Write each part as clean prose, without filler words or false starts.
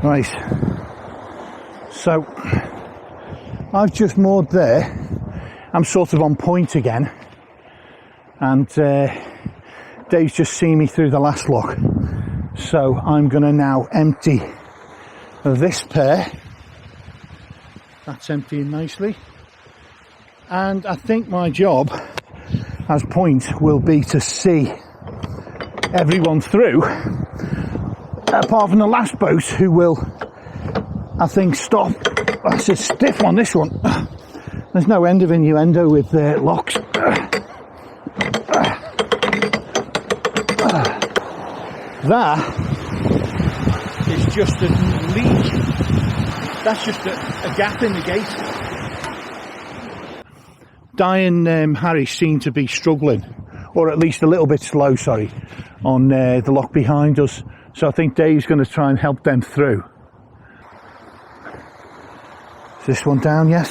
Right, so I've just moored there. I'm sort of on point again, and Dave's just seen me through the last lock, so I'm going to now empty this pair. That's emptying nicely, and I think my job as point will be to see everyone through, apart from the last boat, who will, I think, stop. That's a stiff one, this one. There's no end of innuendo with locks. That is just a leak. That's just a gap in the gate. Di and Harry seem to be struggling, or at least a little bit slow, sorry, on the lock behind us. So I think Dave's going to try and help them through. Is this one down yet?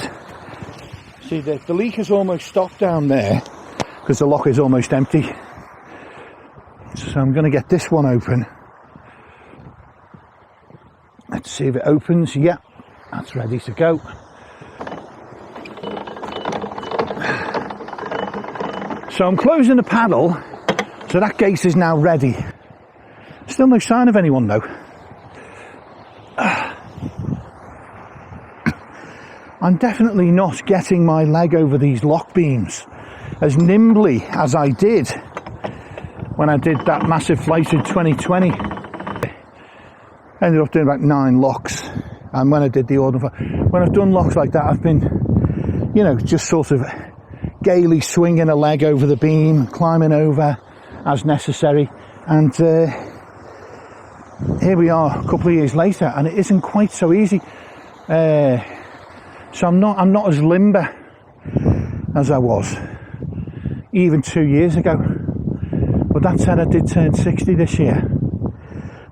See, the leak has almost stopped down there because the lock is almost empty. So I'm going to get this one open. Let's see if it opens. Yeah, that's ready to go. So I'm closing the paddle, so that gate is now ready. Still no sign of anyone though. I'm definitely not getting my leg over these lock beams as nimbly as I did when I did that massive flight in 2020. Ended up doing about 9 locks, and when I did the order, when I've done locks like that, I've been, you know, just sort of gaily swinging a leg over the beam, climbing over as necessary, and here we are a couple of years later, and it isn't quite so easy. So I'm not as limber as I was even 2 years ago. But that said, I did turn 60 this year.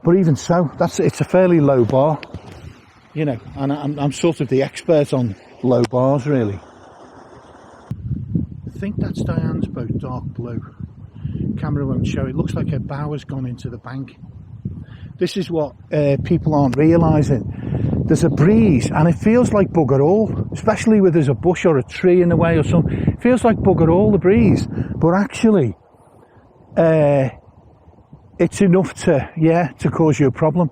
But even so, it's a fairly low bar, you know, and I'm sort of the expert on low bars, really. I think that's Diane's boat, dark blue. Camera won't show. It looks like her bow has gone into the bank. This is what people aren't realising. There's a breeze and it feels like bugger all, especially where there's a bush or a tree in the way or something. It feels like bugger all, the breeze, but actually it's enough to cause you a problem.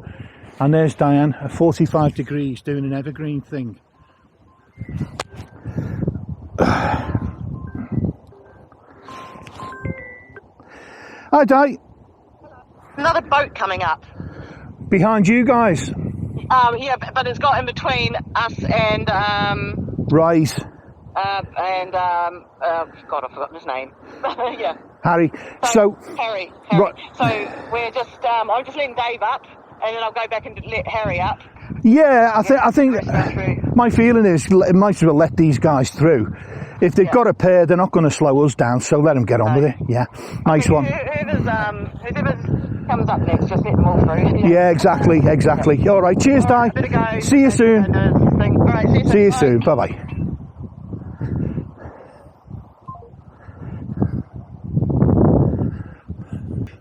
And there's Diane at 45 degrees doing an evergreen thing. Hi Di. Another boat coming up. Behind you guys? Yeah, but it's got in between us and Right. God, I've forgotten his name. Yeah. Harry. So Harry. Right. So we're just I'm just letting Dave up, and then I'll go back and let Harry up. Yeah, I think my feeling is it might as well let these guys through. If they've got a pair, they're not going to slow us down, so let them get on with it. Yeah, nice one. Whoever comes up next, just let them all through. Yeah, exactly. All right, cheers, Di. See you soon. All right, see you soon. Bye-bye.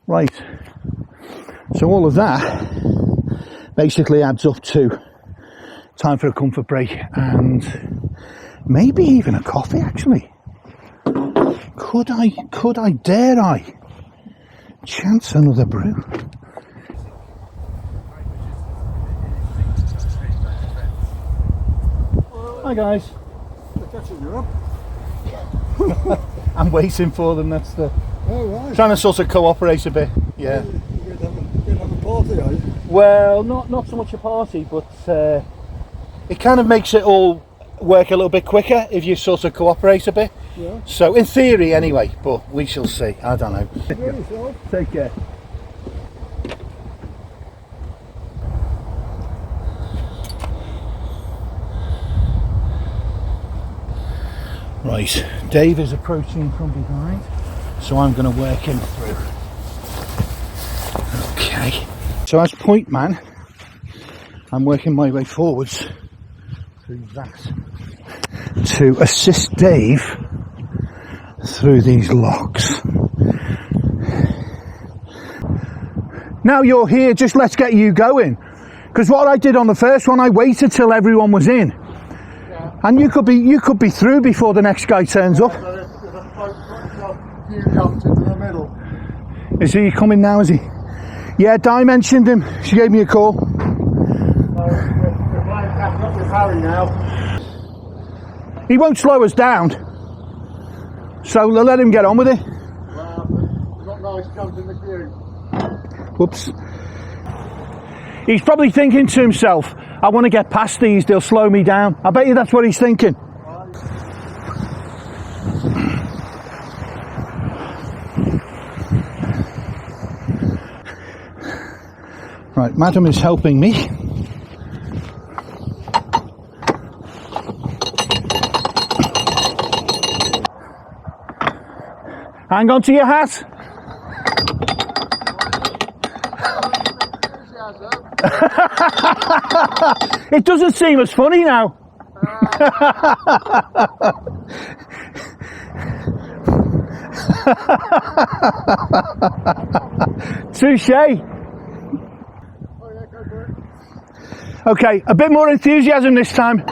Right, so all of that basically adds up to time for a comfort break and maybe even a coffee, actually. Dare I chance another brew? Hi guys. They're catching you up. I'm waiting for them, that's the... Oh, right. Trying to sort of cooperate a bit, yeah. You're going to have a party, are you? Well, not so much a party, but it kind of makes it all work a little bit quicker if you sort of cooperate a bit. Yeah. So, in theory anyway, but we shall see. I don't know. Enjoy yourself. Take care. Right, Dave is approaching from behind, so I'm going to work him through. Okay, so as point man, I'm working my way forwards through that to assist Dave through these locks. Now you're here, just let's get you going. Because what I did on the first one, I waited till everyone was in. Yeah. And you could be through before the next guy turns up. There's a few jumps into the middle. Is he coming now, is he? Yeah, Di mentioned him. She gave me a call. So we're playing catch up with Harry now. He won't slow us down. So we'll let him get on with it. Well, we've got nice jumps in the queue. Whoops. He's probably thinking to himself, I want to get past these, they'll slow me down. I bet you that's what he's thinking. Right, Madam is helping me. Hang on to your hat. It doesn't seem as funny now. Touche. Okay, a bit more enthusiasm this time.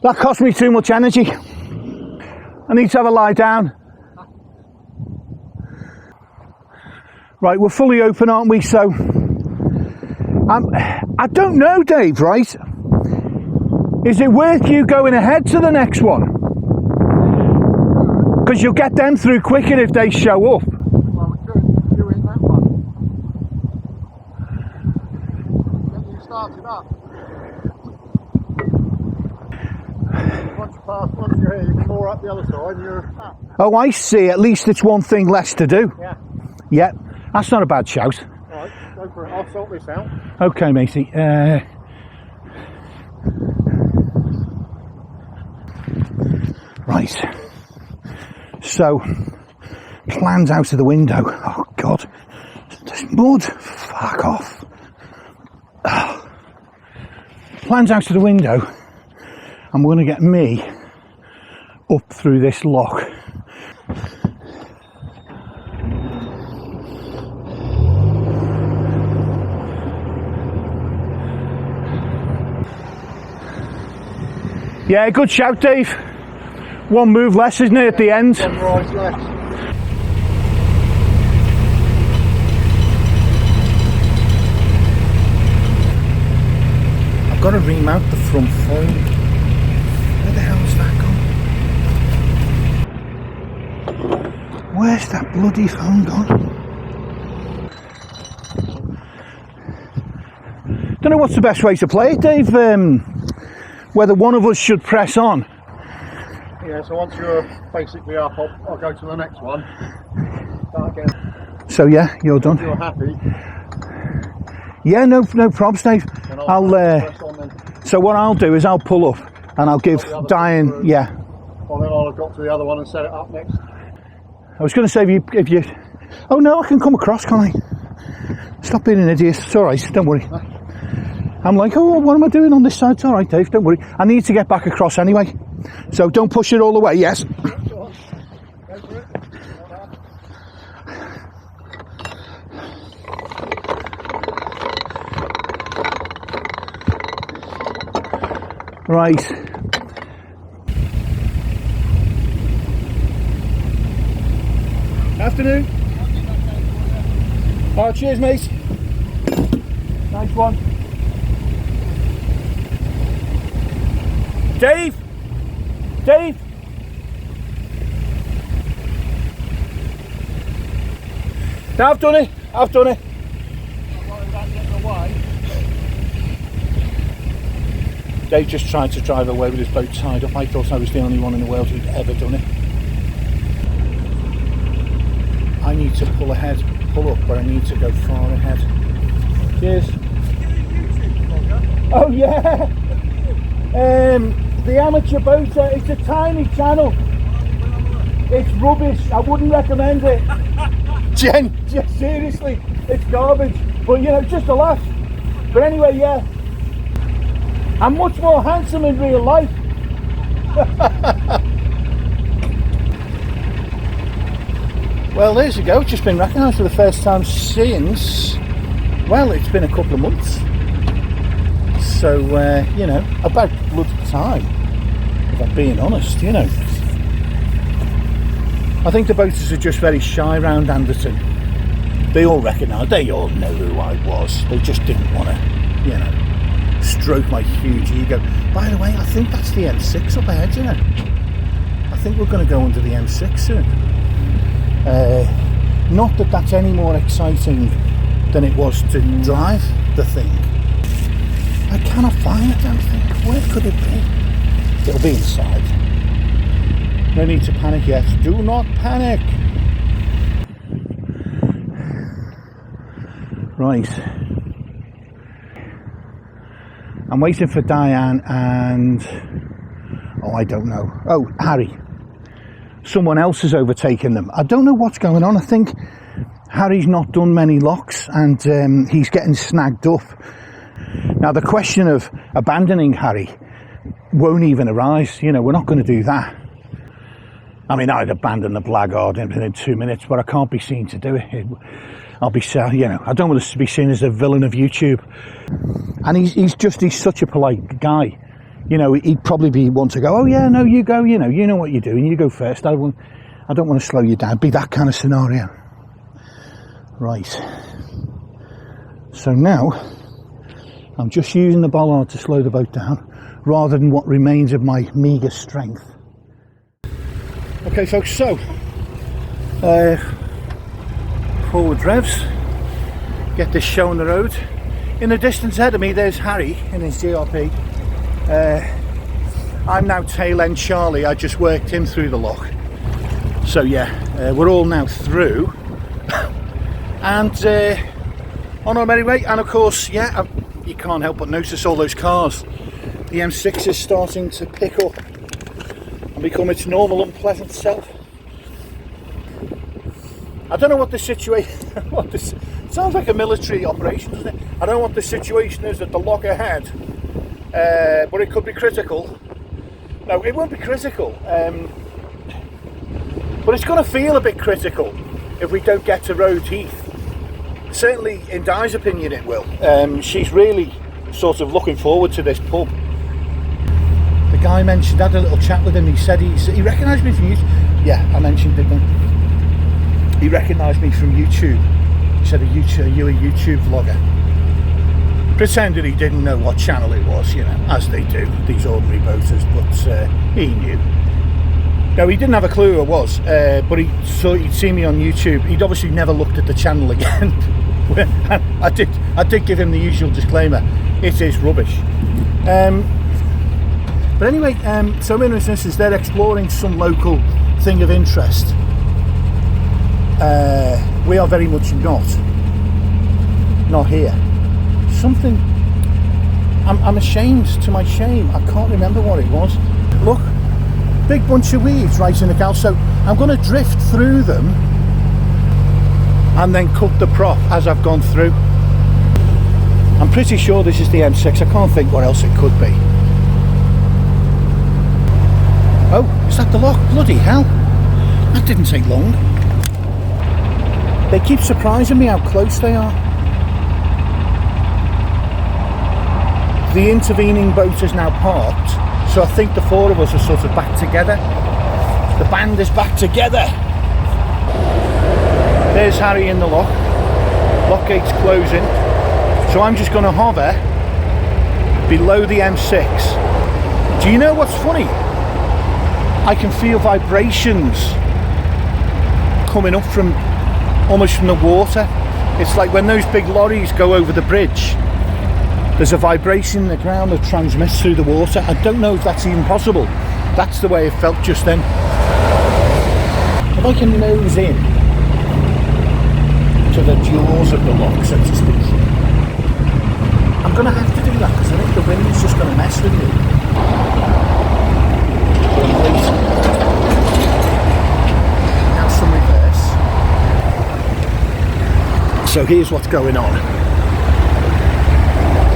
That cost me too much energy. I need to have a lie down. Right, we're fully open, aren't we? So, I don't know, Dave, right? Is it worth you going ahead to the next one? Because you'll get them through quicker if they show up. Well, we could do in that one. Get you started up. Once you're here, you can more up the other side and you're up. Oh, I see. At least it's one thing less to do. Yeah. Yeah, that's not a bad shout. Alright, go for it. I'll sort this out. Okay, matey. Right. So, plans out of the window. Oh, God. There's mud. Fuck off. Plans out of the window. I'm going to get me up through this lock. Yeah, good shout, Dave. One move less, isn't it, at the end? One rise left. I've got to remount the front foil. Where the hell's that gone? Where's that bloody phone gone? Don't know what's the best way to play it, Dave. Whether one of us should press on. Yeah, so once you're basically up, I'll go to the next one. Start again. So yeah, you're done. If you're happy. Yeah, no probs, Dave. I'll press on then. so what I'll do is I'll pull up and I'll give Diane, yeah. Well, then I'll have got to the other one and set it up next. I was going to say if you, oh no, I can come across, can't I? Stop being an idiot. It's all right. Don't worry. I'm like, oh, what am I doing on this side? It's all right, Dave. Don't worry. I need to get back across anyway. So don't push it all the way. Yes. Go for it. Right. Afternoon. Oh, cheers, mate. Nice one. Dave. Dave. Now I've done it. I've done it. Don't worry about getting away. Dave just tried to drive away with his boat tied up. I thought I was the only one in the world who'd ever done it. I need to pull ahead, pull up, but I need to go far ahead. Cheers. Oh yeah. The amateur boater, it's a tiny channel. It's rubbish. I wouldn't recommend it. Jen, seriously, it's garbage. But you know, just a laugh. But anyway, yeah. I'm much more handsome in real life. Well, there you go. It's just been recognised for the first time since, well, it's been a couple of months. So, you know, about bloody time, if I'm being honest, you know. I think the boaters are just very shy round Anderton. They all recognise, they all know who I was. They just didn't want to, you know, stroke my huge ego. By the way, I think that's the M6 up ahead, you know. I think we're going to go under the M6 soon. Not that that's any more exciting than it was to drive the thing. I cannot find it, don't think. Where could it be? It'll be inside. No need to panic yet. Do not panic. Right. I'm waiting for Diane and... oh, I don't know. Oh, Harry. Someone else has overtaken them. I don't know what's going on. I think Harry's not done many locks and he's getting snagged up. Now, the question of abandoning Harry won't even arise. You know, we're not going to do that. I mean, I'd abandon the blackguard in 2 minutes, but I can't be seen to do it. I'll be, you know, I don't want to be seen as a villain of YouTube. And he's such a polite guy. You know, he'd probably want to go, oh yeah, no, you go, you know what you're doing, you go first. I don't want to slow you down. Be that kind of scenario. Right. So now, I'm just using the bollard to slow the boat down, rather than what remains of my meagre strength. Okay, folks, so forward revs, get this show on the road. In the distance ahead of me, there's Harry in his GRP. I'm now tail end Charlie. I just worked him through the lock. So yeah, we're all now through, and on our merry way. And of course, yeah, you can't help but notice all those cars. The M6 is starting to pick up and become its normal unpleasant self. I don't know what the situation... it sounds like a military operation, doesn't it? I don't know what the situation is at the lock ahead, but it could be critical. No, it won't be critical, but it's going to feel a bit critical if we don't get to Rhodes Heath. Certainly, in Di's opinion, it will. She's really sort of looking forward to this pub. The guy mentioned, I had a little chat with him. He said he recognised me from YouTube. Yeah, I mentioned, didn't I? He recognised me from YouTube. He said, are you a YouTube vlogger? Pretended he didn't know what channel it was, you know, as they do, these ordinary boaters, but he knew. No, he didn't have a clue who I was, but he'd seen me on YouTube. He'd obviously never looked at the channel again. I did give him the usual disclaimer, it is rubbish. But anyway, so in this instance, they're exploring some local thing of interest. We are very much not here. Something, I'm ashamed to my shame. I can't remember what it was. Look, big bunch of weeds right in the gal. So I'm going to drift through them and then cut the prop as I've gone through. I'm pretty sure this is the M6. I can't think what else it could be. Oh, is that the lock? Bloody hell. That didn't take long. They keep surprising me how close they are. The intervening boat is now parked, so I think the four of us are sort of back together. The band is back together. There's Harry in the lock. Lock gate's closing. So I'm just going to hover below the M6. Do you know what's funny? I can feel vibrations coming up from almost from the water. It's like when those big lorries go over the bridge. There's a vibration in the ground that transmits through the water. I don't know if that's even possible. That's the way it felt just then. If I can nose in to the jaws of the lock, so to speak. I'm going to have to do that because I think the wind's just going to mess with me. Now some reverse. So here's what's going on.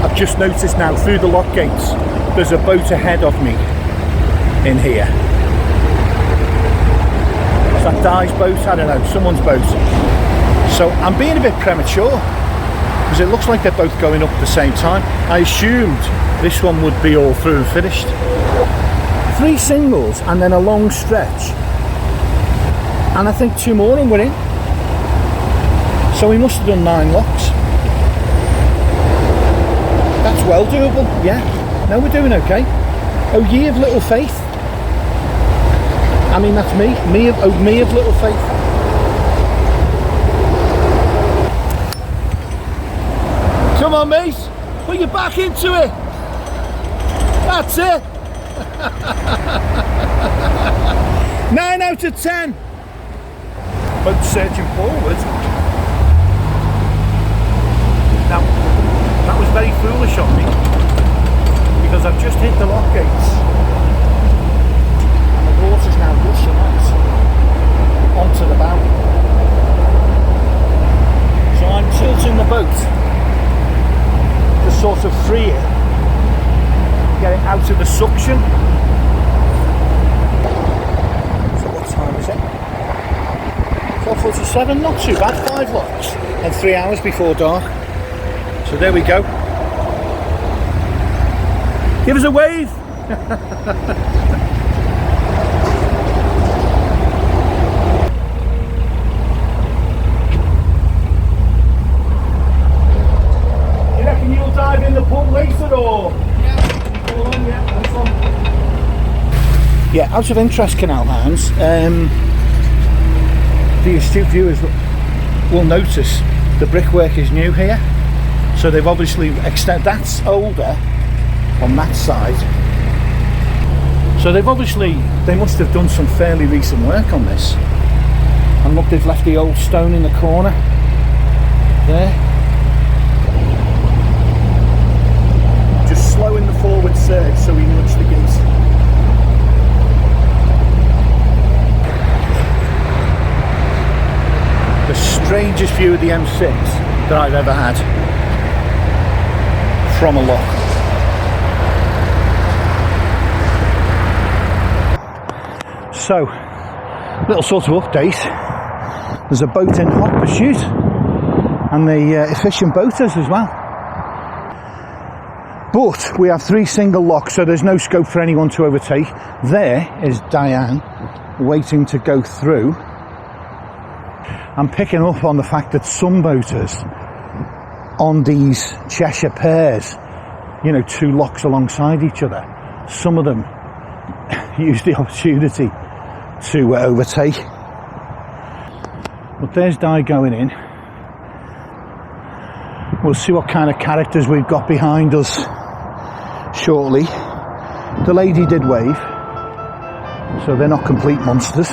I've just noticed now through the lock gates there's a boat ahead of me in here. Is that Di's boat? I don't know, someone's boat. So I'm being a bit premature because it looks like they're both going up at the same time. I assumed this one would be all through and finished. 3 singles and then a long stretch. And I think 2 more and we're in. So we must have done 9 locks. That's well doable, yeah. No, we're doing okay. Oh, ye of little faith. I mean, that's me. Me of little faith. Come on, mate. Put your back into it. That's it. 9 out of 10. Boat surging forward. Now, that was very foolish of me because I've just hit the lock gates and the water's now rushing out onto the bow. So I'm tilting the boat to sort of free it, get it out of the suction. So what time is it? 12:47, not too bad, 5 locks and 3 hours before dark. So there we go. Give us a wave. You reckon you'll dive in the pub later or? Yeah, out of interest, canal hounds. The astute viewers will notice the brickwork is new here. So they've obviously extended, that's older on that side. So they must have done some fairly recent work on this. And look, they've left the old stone in the corner there. Just slowing the forward surge so we nudge the gate. The strangest view of the M6 that I've ever had from a lock. So, little sort of update. There's a boat in hot pursuit and the efficient boaters as well. But we have 3 single locks, so there's no scope for anyone to overtake. There is Diane waiting to go through. I'm picking up on the fact that some boaters on these Cheshire pairs, you know, 2 locks alongside each other, some of them use the opportunity to overtake. But there's Di going in. We'll see what kind of characters we've got behind us shortly. The lady did wave, so they're not complete monsters.